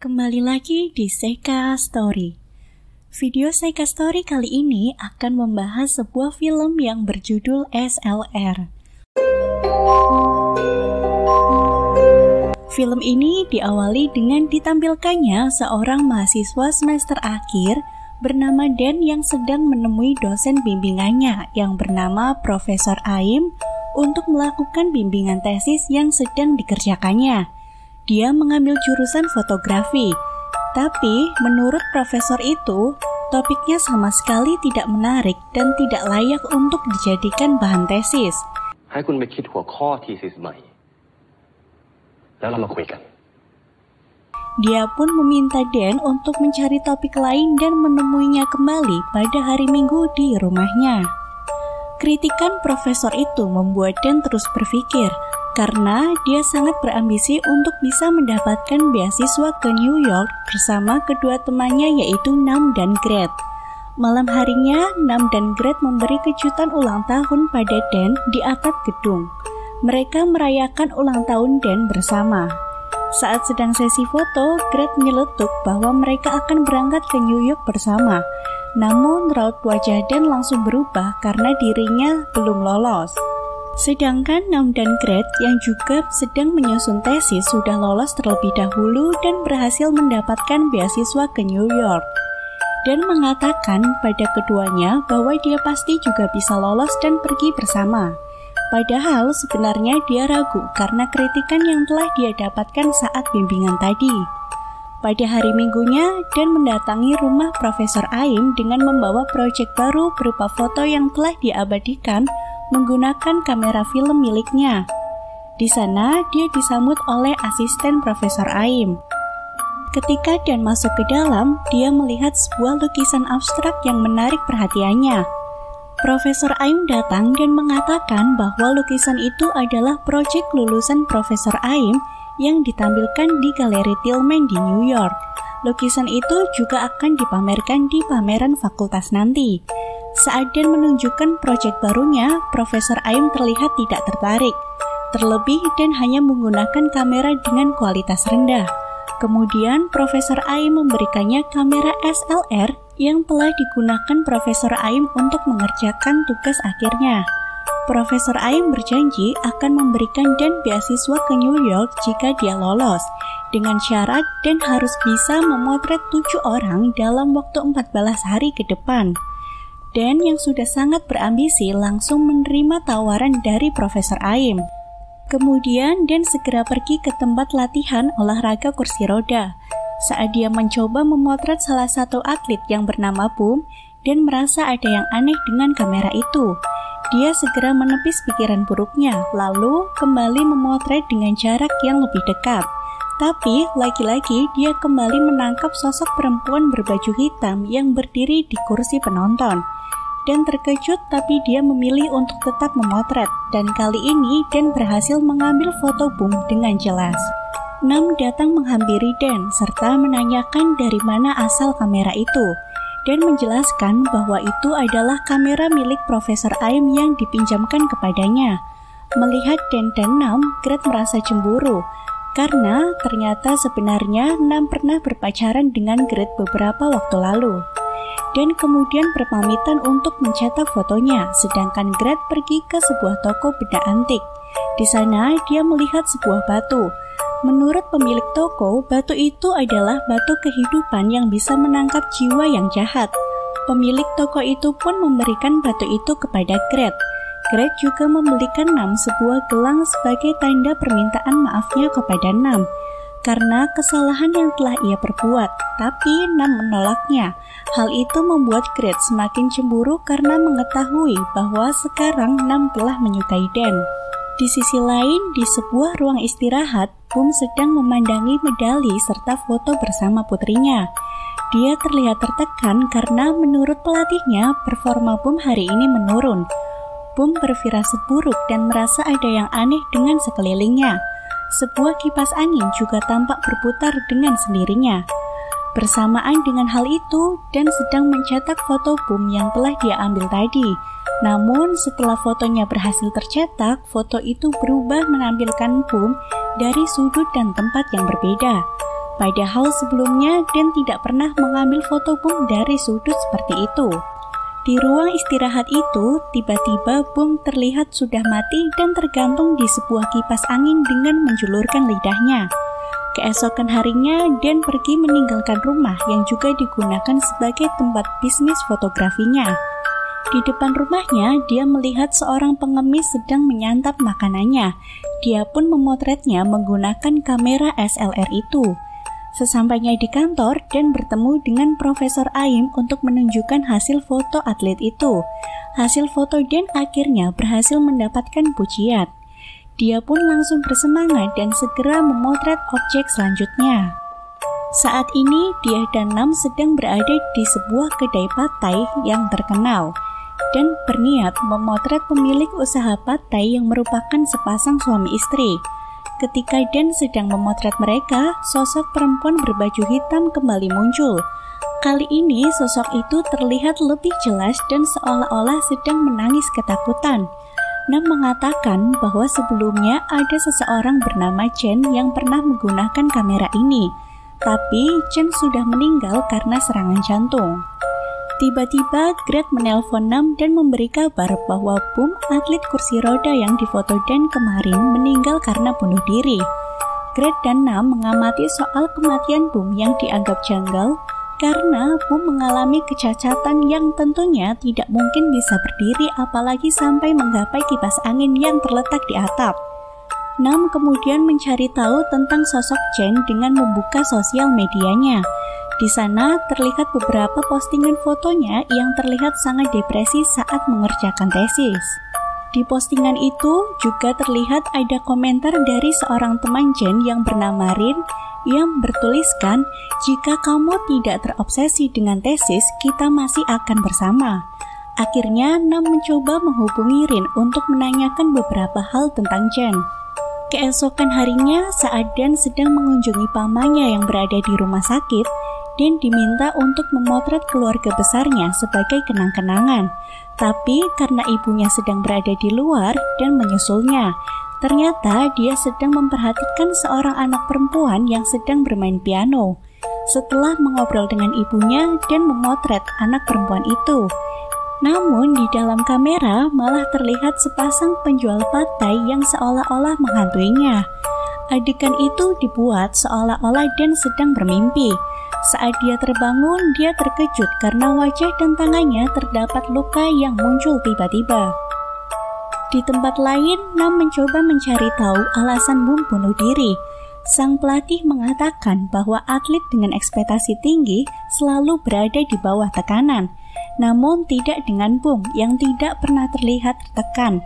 Kembali lagi di Seika Story. Video Seika Story kali ini akan membahas sebuah film yang berjudul SLR. Film ini diawali dengan ditampilkannya seorang mahasiswa semester akhir bernama Dan yang sedang menemui dosen bimbingannya yang bernama Profesor Aim untuk melakukan bimbingan tesis yang sedang dikerjakannya. Dia mengambil jurusan fotografi, tapi menurut profesor itu, topiknya sama sekali tidak menarik dan tidak layak untuk dijadikan bahan tesis. Dia pun meminta Dan untuk mencari topik lain dan menemuinya kembali pada hari Minggu di rumahnya. Kritikan profesor itu membuat Dan terus berpikir, karena dia sangat berambisi untuk bisa mendapatkan beasiswa ke New York bersama kedua temannya yaitu Nam dan Gret. Malam harinya, Nam dan Gret memberi kejutan ulang tahun pada Dan di atap gedung. Mereka merayakan ulang tahun Dan bersama. Saat sedang sesi foto, Gret menyeletuk bahwa mereka akan berangkat ke New York bersama. Namun raut wajah Dan langsung berubah karena dirinya belum lolos. Sedangkan Nam dan Gret yang juga sedang menyusun tesis sudah lolos terlebih dahulu dan berhasil mendapatkan beasiswa ke New York. Dan mengatakan pada keduanya bahwa dia pasti juga bisa lolos dan pergi bersama. Padahal sebenarnya dia ragu karena kritikan yang telah dia dapatkan saat bimbingan tadi. Pada hari Minggunya, Dan mendatangi rumah Profesor Aim dengan membawa proyek baru berupa foto yang telah diabadikan menggunakan kamera film miliknya. Di sana, dia disambut oleh asisten Profesor Aim. Ketika Dan masuk ke dalam, dia melihat sebuah lukisan abstrak yang menarik perhatiannya. Profesor Aim datang dan mengatakan bahwa lukisan itu adalah proyek lulusan Profesor Aim yang ditampilkan di Galeri Tillman di New York. Lukisan itu juga akan dipamerkan di pameran fakultas nanti. Saat Dan menunjukkan proyek barunya, Profesor Aim terlihat tidak tertarik. Terlebih, Dan hanya menggunakan kamera dengan kualitas rendah. Kemudian, Profesor Aim memberikannya kamera SLR yang telah digunakan Profesor Aim untuk mengerjakan tugas akhirnya. Profesor Aim berjanji akan memberikan Dan beasiswa ke New York jika dia lolos, dengan syarat Dan harus bisa memotret 7 orang dalam waktu 14 hari ke depan. Dan yang sudah sangat berambisi langsung menerima tawaran dari Profesor Aim. Kemudian Dan segera pergi ke tempat latihan olahraga kursi roda. Saat dia mencoba memotret salah satu atlet yang bernama Boom, Dan merasa ada yang aneh dengan kamera itu. Dia segera menepis pikiran buruknya, lalu kembali memotret dengan jarak yang lebih dekat. Tapi lagi-lagi dia kembali menangkap sosok perempuan berbaju hitam yang berdiri di kursi penonton. Dan terkejut, tapi dia memilih untuk tetap memotret, dan kali ini Dan berhasil mengambil foto Boom dengan jelas. Nam datang menghampiri Dan, serta menanyakan dari mana asal kamera itu, dan menjelaskan bahwa itu adalah kamera milik Profesor Aim yang dipinjamkan kepadanya. Melihat Dan dan Nam, Gret merasa cemburu, karena ternyata sebenarnya Nam pernah berpacaran dengan Gret beberapa waktu lalu. Dan kemudian berpamitan untuk mencetak fotonya, sedangkan Gret pergi ke sebuah toko benda antik. Di sana, dia melihat sebuah batu. Menurut pemilik toko, batu itu adalah batu kehidupan yang bisa menangkap jiwa yang jahat. Pemilik toko itu pun memberikan batu itu kepada Gret. Gret juga membelikan Nam sebuah gelang sebagai tanda permintaan maafnya kepada Nam karena kesalahan yang telah ia perbuat, tapi Nam menolaknya. Hal itu membuat Gret semakin cemburu karena mengetahui bahwa sekarang Nam telah menyukai Dan. Di sisi lain, di sebuah ruang istirahat, Boom sedang memandangi medali serta foto bersama putrinya. Dia terlihat tertekan karena menurut pelatihnya, performa Boom hari ini menurun. Boom berfirasat buruk dan merasa ada yang aneh dengan sekelilingnya. Sebuah kipas angin juga tampak berputar dengan sendirinya. Bersamaan dengan hal itu, Dan sedang mencetak foto Boom yang telah dia ambil tadi. Namun setelah fotonya berhasil tercetak, foto itu berubah menampilkan Boom dari sudut dan tempat yang berbeda. Padahal sebelumnya Dan tidak pernah mengambil foto Bum dari sudut seperti itu. Di ruang istirahat itu, tiba-tiba Bum terlihat sudah mati dan tergantung di sebuah kipas angin dengan menjulurkan lidahnya. Keesokan harinya, Dan pergi meninggalkan rumah yang juga digunakan sebagai tempat bisnis fotografinya. Di depan rumahnya, dia melihat seorang pengemis sedang menyantap makanannya. Dia pun memotretnya menggunakan kamera SLR itu. Sesampainya di kantor, Dan bertemu dengan Profesor Aim untuk menunjukkan hasil foto atlet itu. Hasil foto Dan akhirnya berhasil mendapatkan pujian. Dia pun langsung bersemangat dan segera memotret objek selanjutnya. Saat ini, dia dan Nam sedang berada di sebuah kedai pad thai yang terkenal dan berniat memotret pemilik usaha pad thai yang merupakan sepasang suami istri. Ketika Dan sedang memotret mereka, sosok perempuan berbaju hitam kembali muncul. Kali ini sosok itu terlihat lebih jelas dan seolah-olah sedang menangis ketakutan. Nam mengatakan bahwa sebelumnya ada seseorang bernama Chen yang pernah menggunakan kamera ini, tapi Chen sudah meninggal karena serangan jantung. Tiba-tiba Greg menelpon Nam dan memberi kabar bahwa Bum, atlet kursi roda yang difoto Dan kemarin, meninggal karena bunuh diri. Greg dan Nam mengamati soal kematian Bum yang dianggap janggal karena Bum mengalami kecacatan yang tentunya tidak mungkin bisa berdiri apalagi sampai menggapai kipas angin yang terletak di atap. Nam kemudian mencari tahu tentang sosok Chen dengan membuka sosial medianya. Di sana terlihat beberapa postingan fotonya yang terlihat sangat depresi saat mengerjakan tesis. Di postingan itu juga terlihat ada komentar dari seorang teman Chen yang bernama Rin yang bertuliskan, "Jika kamu tidak terobsesi dengan tesis, kita masih akan bersama." Akhirnya Nam mencoba menghubungi Rin untuk menanyakan beberapa hal tentang Chen. Keesokan harinya saat Dan sedang mengunjungi pamannya yang berada di rumah sakit, Dan diminta untuk memotret keluarga besarnya sebagai kenang-kenangan. Tapi karena ibunya sedang berada di luar dan menyusulnya, ternyata dia sedang memperhatikan seorang anak perempuan yang sedang bermain piano. Setelah mengobrol dengan ibunya dan memotret anak perempuan itu, namun di dalam kamera malah terlihat sepasang penjual pad thai yang seolah-olah menghantuinya. Adegan itu dibuat seolah-olah Dan sedang bermimpi. Saat dia terbangun, dia terkejut karena wajah dan tangannya terdapat luka yang muncul tiba-tiba. Di tempat lain, Nam mencoba mencari tahu alasan Bum bunuh diri. Sang pelatih mengatakan bahwa atlet dengan ekspektasi tinggi selalu berada di bawah tekanan, namun tidak dengan Bum yang tidak pernah terlihat tertekan.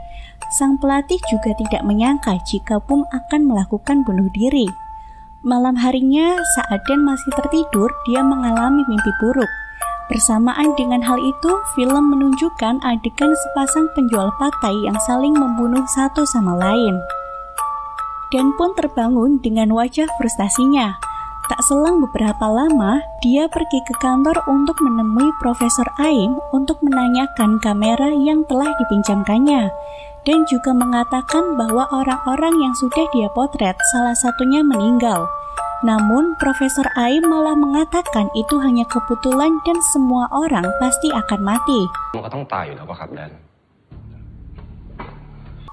Sang pelatih juga tidak menyangka jika Bum akan melakukan bunuh diri. Malam harinya, saat Dan masih tertidur, dia mengalami mimpi buruk. Bersamaan dengan hal itu, film menunjukkan adegan sepasang penjual pad thai yang saling membunuh satu sama lain. Dan pun terbangun dengan wajah frustasinya. Tak selang beberapa lama, dia pergi ke kantor untuk menemui Profesor Aim untuk menanyakan kamera yang telah dipinjamkannya. Dan juga mengatakan bahwa orang-orang yang sudah dia potret salah satunya meninggal. Namun Profesor Aim malah mengatakan itu hanya kebetulan dan semua orang pasti akan mati.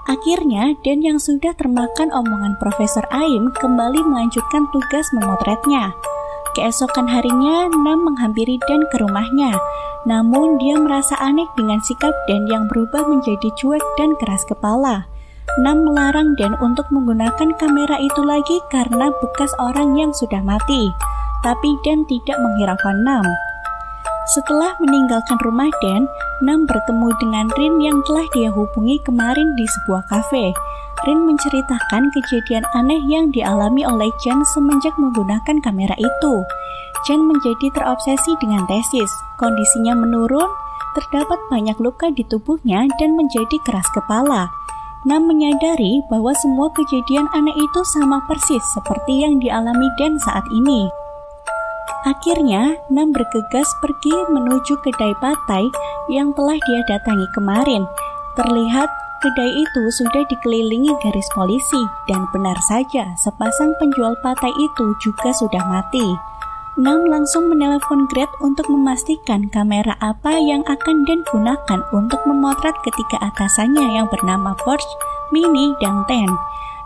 Akhirnya Dan yang sudah termakan omongan Profesor Aim kembali melanjutkan tugas memotretnya. Keesokan harinya Nam menghampiri Dan ke rumahnya. Namun dia merasa aneh dengan sikap Dan yang berubah menjadi cuek dan keras kepala. Nam melarang Dan untuk menggunakan kamera itu lagi karena bekas orang yang sudah mati. Tapi Dan tidak menghiraukan Nam. Setelah meninggalkan rumah Dan, Nam bertemu dengan Rin yang telah dia hubungi kemarin di sebuah kafe. Rin menceritakan kejadian aneh yang dialami oleh Chen semenjak menggunakan kamera itu. Chen menjadi terobsesi dengan tesis, kondisinya menurun, terdapat banyak luka di tubuhnya dan menjadi keras kepala. Nam menyadari bahwa semua kejadian aneh itu sama persis seperti yang dialami Dan saat ini. Akhirnya, Nam bergegas pergi menuju kedai pad thai yang telah dia datangi kemarin. Terlihat kedai itu sudah dikelilingi garis polisi dan benar saja sepasang penjual patai itu juga sudah mati. Nam langsung menelepon Gret untuk memastikan kamera apa yang akan Dan gunakan untuk memotret ketika atasannya yang bernama Porsche, Mini, dan Ten.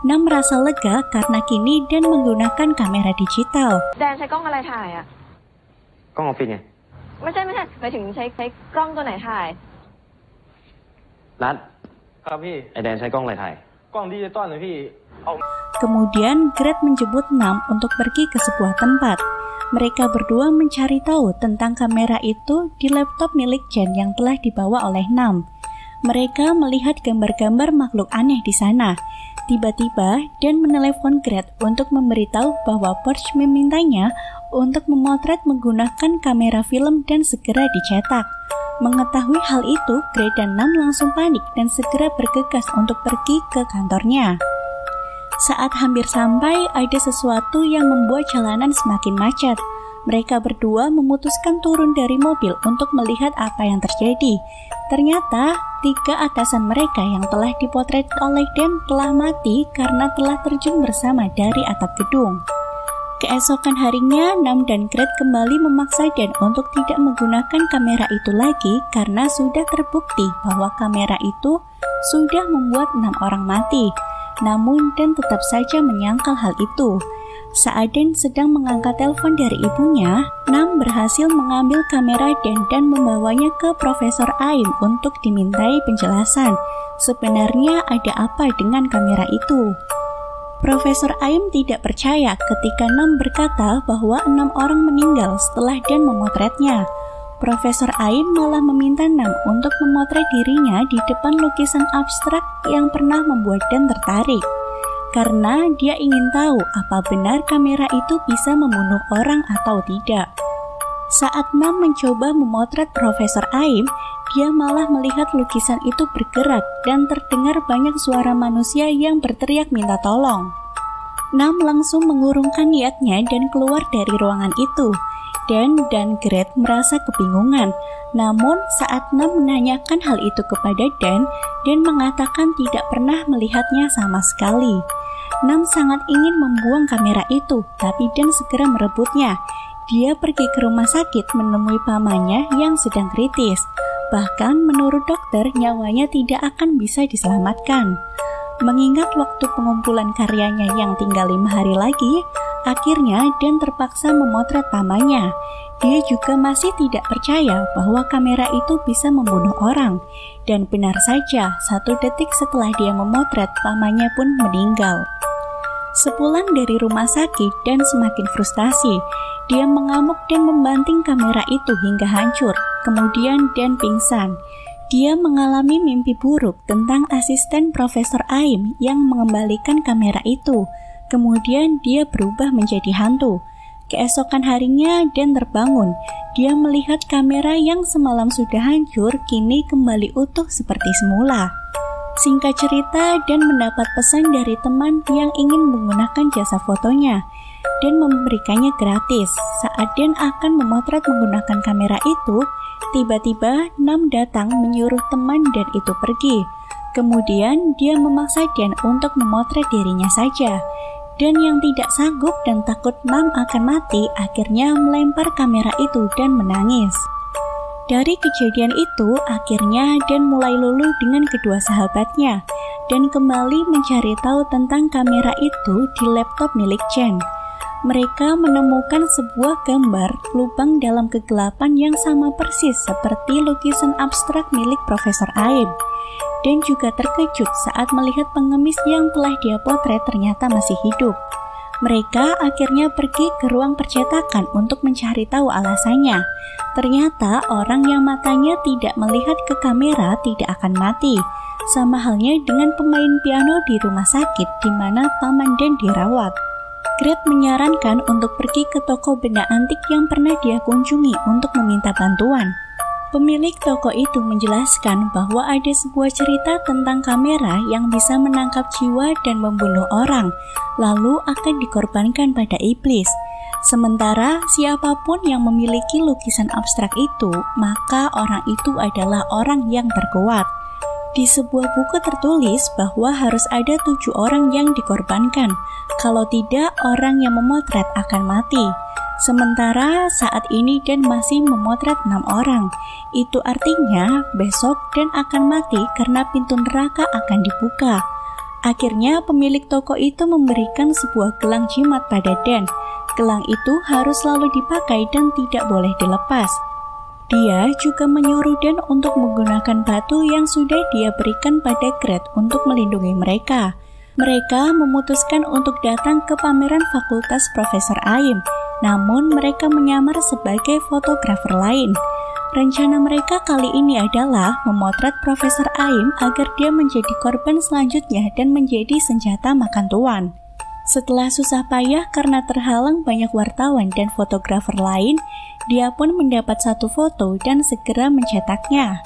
Nam merasa lega karena kini Dan menggunakan kamera digital. Dan ใช้กล้องอะไรถ่ายอะ กล้องออฟฟิศไง ไม่ใช่หมายถึงใช้กล้องตัวไหนถ่าย นัด ครับพี่ ไอแดนใช้กล้องอะไรถ่าย กล้องดิจิตอลนะพี่ Kemudian Gret menjemput Nam untuk pergi ke sebuah tempat. Mereka berdua mencari tahu tentang kamera itu di laptop milik Jen yang telah dibawa oleh Nam. Mereka melihat gambar-gambar makhluk aneh di sana. Tiba-tiba Dan menelepon Gret untuk memberitahu bahwa Porsche memintanya untuk memotret menggunakan kamera film dan segera dicetak. Mengetahui hal itu, Gret dan Nam langsung panik dan segera bergegas untuk pergi ke kantornya. Saat hampir sampai, ada sesuatu yang membuat jalanan semakin macet. Mereka berdua memutuskan turun dari mobil untuk melihat apa yang terjadi. Ternyata, 3 atasan mereka yang telah dipotret oleh Dan telah mati karena telah terjun bersama dari atap gedung. Keesokan harinya, Nam dan Gret kembali memaksa Dan untuk tidak menggunakan kamera itu lagi karena sudah terbukti bahwa kamera itu sudah membuat 6 orang mati. Namun Dan tetap saja menyangkal hal itu. Saat Dan sedang mengangkat telepon dari ibunya, Nam berhasil mengambil kamera Dan membawanya ke Profesor Aim untuk dimintai penjelasan. Sebenarnya ada apa dengan kamera itu? Profesor Aim tidak percaya ketika Nam berkata bahwa 6 orang meninggal setelah Dan memotretnya. Profesor Aim malah meminta Nam untuk memotret dirinya di depan lukisan abstrak yang pernah membuat Dan tertarik. Karena dia ingin tahu apa benar kamera itu bisa membunuh orang atau tidak. Saat Nam mencoba memotret Profesor Aim, dia malah melihat lukisan itu bergerak dan terdengar banyak suara manusia yang berteriak minta tolong. Nam langsung mengurungkan niatnya dan keluar dari ruangan itu. Dan Gret merasa kebingungan. Namun saat Nam menanyakan hal itu kepada Dan mengatakan tidak pernah melihatnya sama sekali. Nam sangat ingin membuang kamera itu, tapi Dan segera merebutnya. Dia pergi ke rumah sakit menemui pamannya yang sedang kritis. Bahkan menurut dokter nyawanya tidak akan bisa diselamatkan. Mengingat waktu pengumpulan karyanya yang tinggal 5 hari lagi, akhirnya Dan terpaksa memotret pamannya. Dia juga masih tidak percaya bahwa kamera itu bisa membunuh orang. Dan benar saja, 1 detik setelah dia memotret, pamannya pun meninggal. Sepulang dari rumah sakit, Dan semakin frustasi. Dia mengamuk dan membanting kamera itu hingga hancur. Kemudian Dan pingsan. Dia mengalami mimpi buruk tentang asisten Profesor Aim yang mengembalikan kamera itu. Kemudian dia berubah menjadi hantu. Keesokan harinya Dan terbangun. Dia melihat kamera yang semalam sudah hancur kini kembali utuh seperti semula. Singkat cerita, Dan mendapat pesan dari teman yang ingin menggunakan jasa fotonya dan memberikannya gratis. Saat Dan akan memotret menggunakan kamera itu, tiba-tiba Nam datang menyuruh teman Dan itu pergi. Kemudian dia memaksa Dan untuk memotret dirinya saja. Dan yang tidak sanggup dan takut Nam akan mati akhirnya melempar kamera itu dan menangis. Dari kejadian itu, akhirnya Dan mulai luluh dengan kedua sahabatnya dan kembali mencari tahu tentang kamera itu di laptop milik Chen. Mereka menemukan sebuah gambar lubang dalam kegelapan yang sama persis seperti lukisan abstrak milik Profesor Aim. Dan juga terkejut saat melihat pengemis yang telah dia potret ternyata masih hidup. Mereka akhirnya pergi ke ruang percetakan untuk mencari tahu alasannya. Ternyata orang yang matanya tidak melihat ke kamera tidak akan mati. Sama halnya dengan pemain piano di rumah sakit di mana paman Dan dirawat. Gret menyarankan untuk pergi ke toko benda antik yang pernah dia kunjungi untuk meminta bantuan. Pemilik toko itu menjelaskan bahwa ada sebuah cerita tentang kamera yang bisa menangkap jiwa dan membunuh orang, lalu akan dikorbankan pada iblis. Sementara siapapun yang memiliki lukisan abstrak itu, maka orang itu adalah orang yang terkuat. Di sebuah buku tertulis bahwa harus ada 7 orang yang dikorbankan. Kalau tidak, orang yang memotret akan mati. Sementara saat ini Dan masih memotret 6 orang. Itu artinya besok Dan akan mati karena pintu neraka akan dibuka. Akhirnya pemilik toko itu memberikan sebuah gelang jimat pada Dan. Gelang itu harus selalu dipakai dan tidak boleh dilepas. Dia juga menyuruh Dan untuk menggunakan batu yang sudah dia berikan pada Gret untuk melindungi mereka. Mereka memutuskan untuk datang ke pameran Fakultas Profesor Aim, namun mereka menyamar sebagai fotografer lain. Rencana mereka kali ini adalah memotret Profesor Aim agar dia menjadi korban selanjutnya dan menjadi senjata makan tuan. Setelah susah payah karena terhalang banyak wartawan dan fotografer lain, dia pun mendapat satu foto dan segera mencetaknya.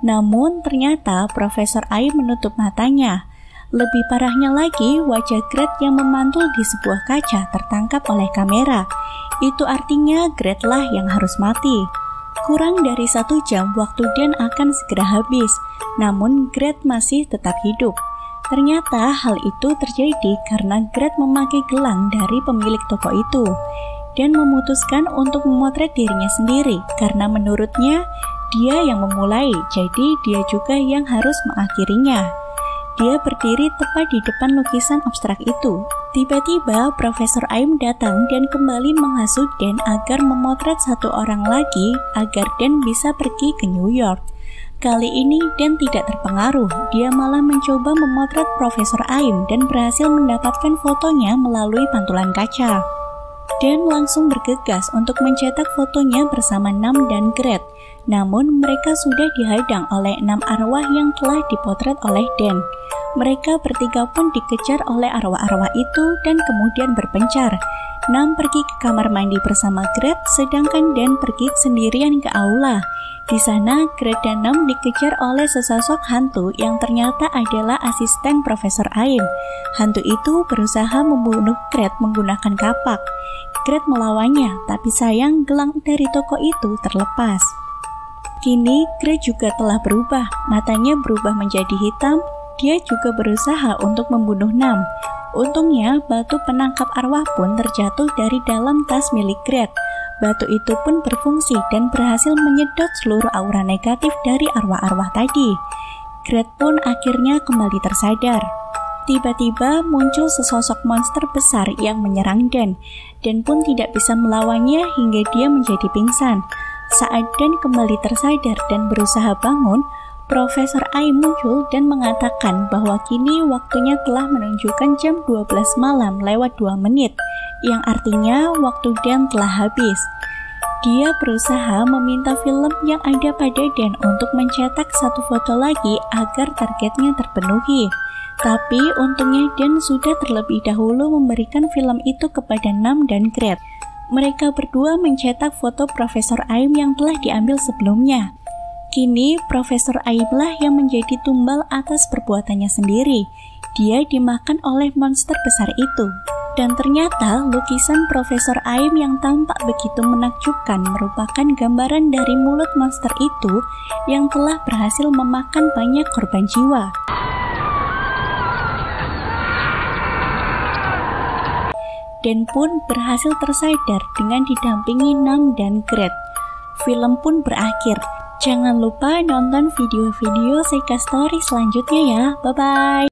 Namun ternyata Profesor Aim menutup matanya. Lebih parahnya lagi, wajah Gret yang memantul di sebuah kaca tertangkap oleh kamera. Itu artinya Gret lah yang harus mati. Kurang dari 1 jam waktu Dan akan segera habis, namun Gret masih tetap hidup. Ternyata hal itu terjadi karena Gret memakai gelang dari pemilik toko itu dan memutuskan untuk memotret dirinya sendiri karena menurutnya dia yang memulai, jadi dia juga yang harus mengakhirinya. Dia berdiri tepat di depan lukisan abstrak itu. Tiba-tiba Profesor Aim datang dan kembali menghasut Dan agar memotret 1 orang lagi agar Dan bisa pergi ke New York. Kali ini Dan tidak terpengaruh, dia malah mencoba memotret Profesor Aim dan berhasil mendapatkan fotonya melalui pantulan kaca. Dan langsung bergegas untuk mencetak fotonya bersama Nam dan Gret. Namun mereka sudah dihadang oleh 6 arwah yang telah dipotret oleh Dan. Mereka bertiga pun dikejar oleh arwah-arwah itu dan kemudian berpencar. Nam pergi ke kamar mandi bersama Gret, sedangkan Dan pergi sendirian ke aula. Di sana, Gret dan Nam dikejar oleh sesosok hantu yang ternyata adalah asisten Profesor Aim. Hantu itu berusaha membunuh Gret menggunakan kapak. Gret melawannya, tapi sayang gelang dari toko itu terlepas. Kini, Gret juga telah berubah. Matanya berubah menjadi hitam. Dia juga berusaha untuk membunuh Nam. Untungnya, batu penangkap arwah pun terjatuh dari dalam tas milik Gret. Batu itu pun berfungsi dan berhasil menyedot seluruh aura negatif dari arwah-arwah tadi. Gret pun akhirnya kembali tersadar. Tiba-tiba muncul sesosok monster besar yang menyerang Dan pun tidak bisa melawannya hingga dia menjadi pingsan. Saat Dan kembali tersadar dan berusaha bangun, Profesor Aim muncul dan mengatakan bahwa kini waktunya telah menunjukkan jam 12 malam lewat 2 menit, yang artinya waktu Dan telah habis. Dia berusaha meminta film yang ada pada Dan untuk mencetak 1 foto lagi agar targetnya terpenuhi. Tapi untungnya Dan sudah terlebih dahulu memberikan film itu kepada Nam dan Gret. Mereka berdua mencetak foto Profesor Aim yang telah diambil sebelumnya. Kini Profesor Aim lah yang menjadi tumbal atas perbuatannya sendiri. Dia dimakan oleh monster besar itu. Dan ternyata lukisan Profesor Aim yang tampak begitu menakjubkan merupakan gambaran dari mulut monster itu yang telah berhasil memakan banyak korban jiwa. Dan pun berhasil tersadar dengan didampingi Nam dan Gret. Film pun berakhir. Jangan lupa nonton video-video Seika Story selanjutnya ya. Bye-bye.